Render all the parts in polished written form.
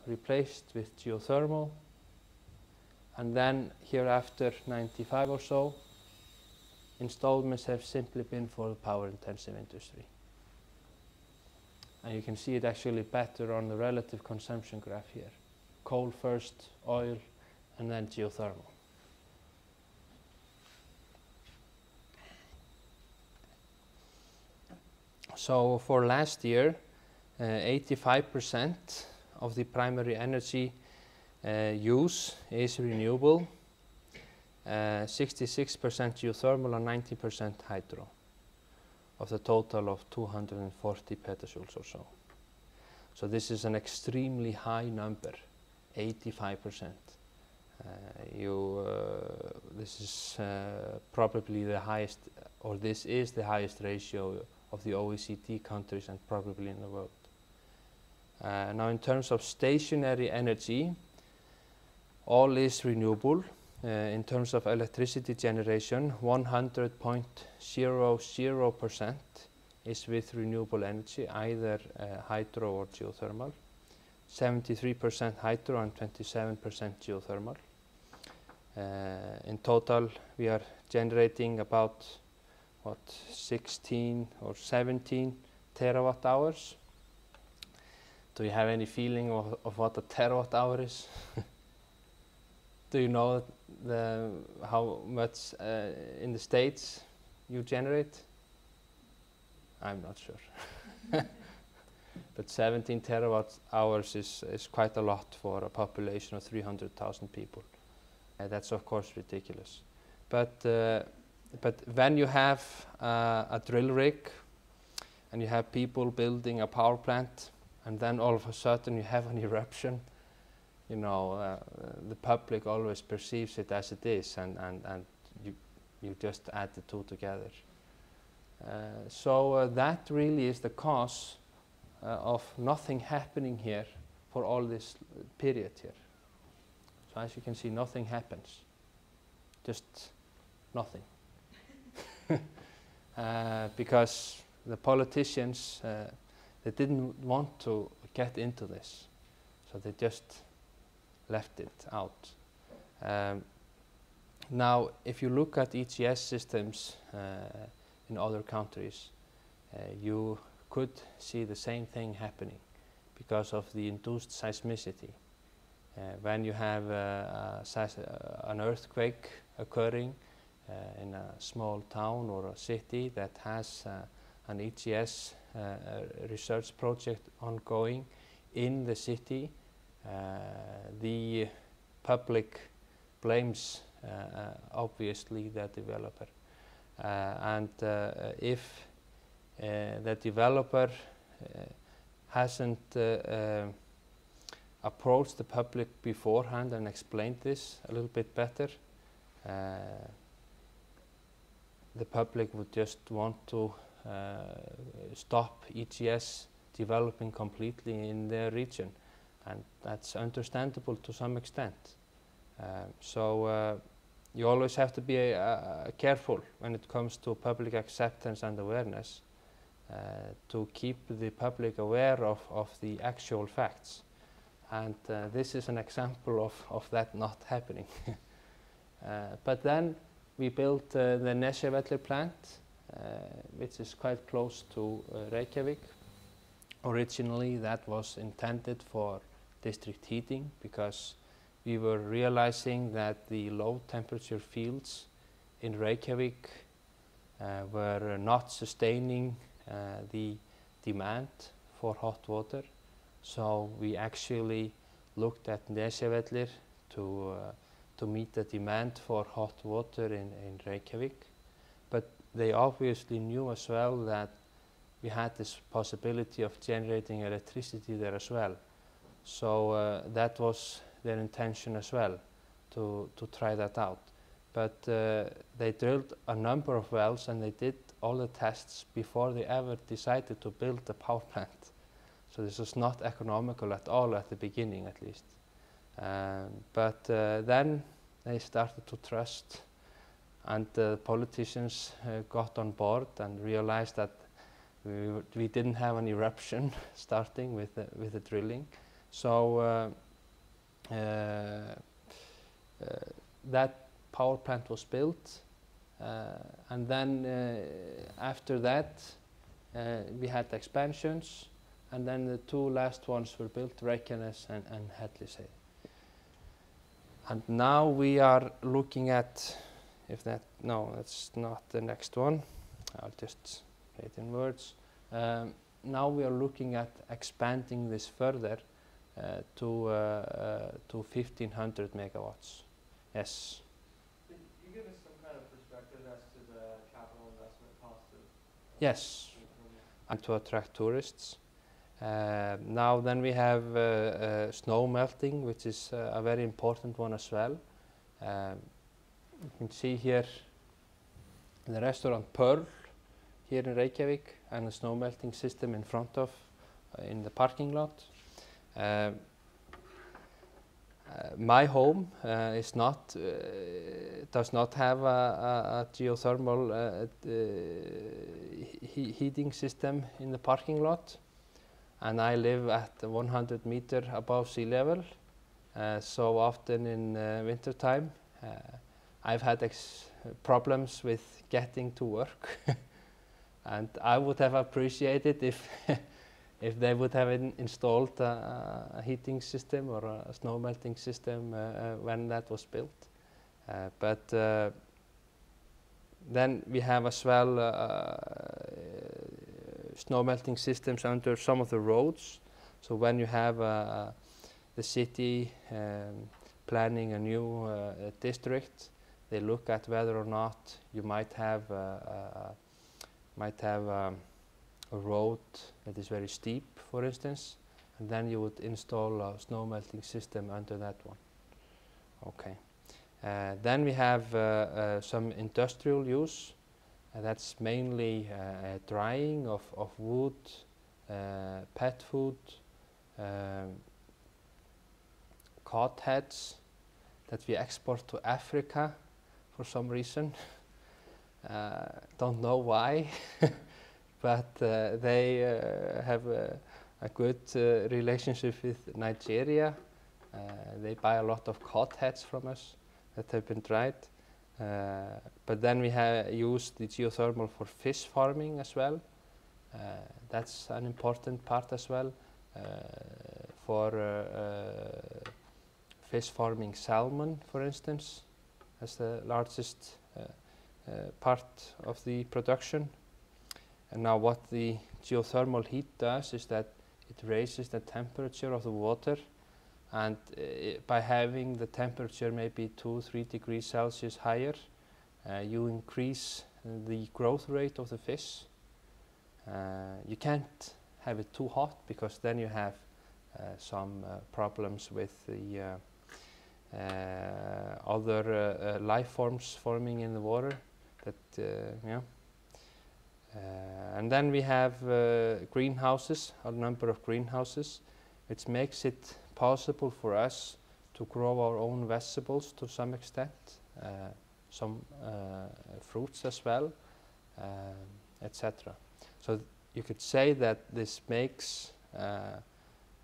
replaced with geothermal, and then here after 95 or so, installments have simply been for the power-intensive industry. And you can see it actually better on the relative consumption graph here. Coal first, oil, and then geothermal. So for last year, 85% of the primary energy use is renewable, 66% geothermal and 90% hydro, of the total of 240 petajoules or so. So this is an extremely high number, 85%. This is probably the highest, or this is the highest ratio of the OECD countries and probably in the world. Now in terms of stationary energy, all is renewable. In terms of electricity generation, 100.00% is with renewable energy, either hydro or geothermal. 73% hydro and 27% geothermal. In total, we are generating about 16 or 17 terawatt hours. Do you have any feeling of what a terawatt hour is? Do you know how much in the States you generate? I'm not sure. But 17 terawatt hours is quite a lot for a population of 300,000 people. That's of course ridiculous. But when you have a drill rig and you have people building a power plant, and then all of a sudden you have an eruption, you know, the public always perceives it as it is, and you just add the two together. So that really is the cause of nothing happening here for all this period here. So as you can see, nothing happens, just nothing. Because the politicians, they didn't want to get into this, so they just left it out. Now, if you look at ETS systems in other countries, you could see the same thing happening because of the induced seismicity. When you have an earthquake occurring in a small town or a city that has an ETS research project ongoing in the city, the public blames obviously the developer. And if the developer hasn't approached the public beforehand and explained this a little bit better, the public would just want to stop ETS developing completely in their region, and that's understandable to some extent. So you always have to be careful when it comes to public acceptance and awareness, to keep the public aware of the actual facts. And this is an example of that not happening. But then we built the Nesjavellir plant, which is quite close to Reykjavik. Originally that was intended for district heating, because we were realizing that the low temperature fields in Reykjavik were not sustaining the demand for hot water. So we actually looked at Nesjavellir to meet the demand for hot water in Reykjavik. But they obviously knew as well that we had this possibility of generating electricity there as well. So that was their intention as well, to try that out. But they drilled a number of wells and they did all the tests before they ever decided to build the power plant. So this was not economical at all at the beginning, at least. But then they started to trust, and the politicians got on board and realized that we didn't have an eruption starting with the drilling, So that power plant was built, and then after that we had expansions, and then the two last ones were built, Reykjanes and Hellishey. And now we are looking at, if that, no, that's not the next one. I'll just say it in words. Now we are looking at expanding this further to 1,500 megawatts. Yes. Can you give us some kind of perspective as to the capital investment cost of Yes, and to attract tourists. Now then we have snow melting, which is a very important one as well. You can see here the restaurant Pearl here in Reykjavik, and the snow melting system in front of in the parking lot. My home is not does not have a geothermal heating system in the parking lot, and I live at 100 meters above sea level. So often in winter time, I've had problems with getting to work, and I would have appreciated if if they would have installed a heating system or a snow melting system when that was built. But then we have as well snow melting systems under some of the roads. So when you have the city planning a new district, they look at whether or not you might have a road that is very steep, for instance, and then you would install a snow melting system under that one. Okay. Then we have some industrial use. That's mainly drying of wood, pet food, cod heads that we export to Africa for some reason. Don't know why. But they have a good relationship with Nigeria. They buy a lot of cod heads from us that have been dried. But then we have used the geothermal for fish farming as well. That's an important part as well for fish farming salmon, for instance, as the largest part of the production. And now what the geothermal heat does is that it raises the temperature of the water, and by having the temperature maybe 2-3 degrees Celsius higher, you increase the growth rate of the fish. You can't have it too hot, because then you have some problems with the other life forms forming in the water. Yeah. And then we have greenhouses, a number of greenhouses, which makes it possible for us to grow our own vegetables to some extent, some fruits as well, etc. So you could say that this makes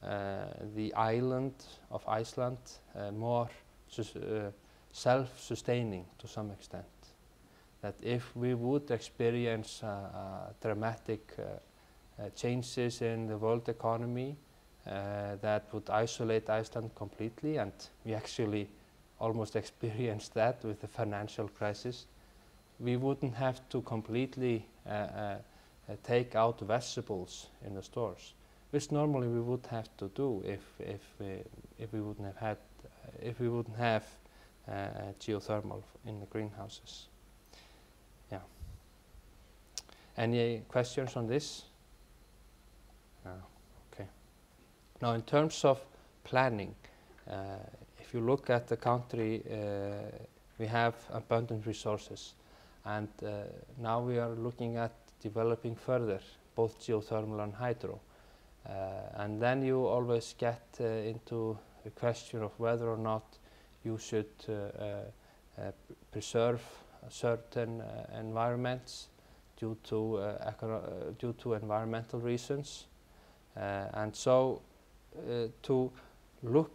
the island of Iceland more self-sustaining to some extent. That if we would experience dramatic changes in the world economy that would isolate Iceland completely, and we actually almost experienced that with the financial crisis, we wouldn't have to completely take out vegetables in the stores, which normally we would have to do if we wouldn't have geothermal in the greenhouses. Yeah. Any questions on this? Okay. Now, in terms of planning, if you look at the country, we have abundant resources, and now we are looking at developing further both geothermal and hydro. And then you always get into the question of whether or not you should preserve certain environments due to environmental reasons. And so to look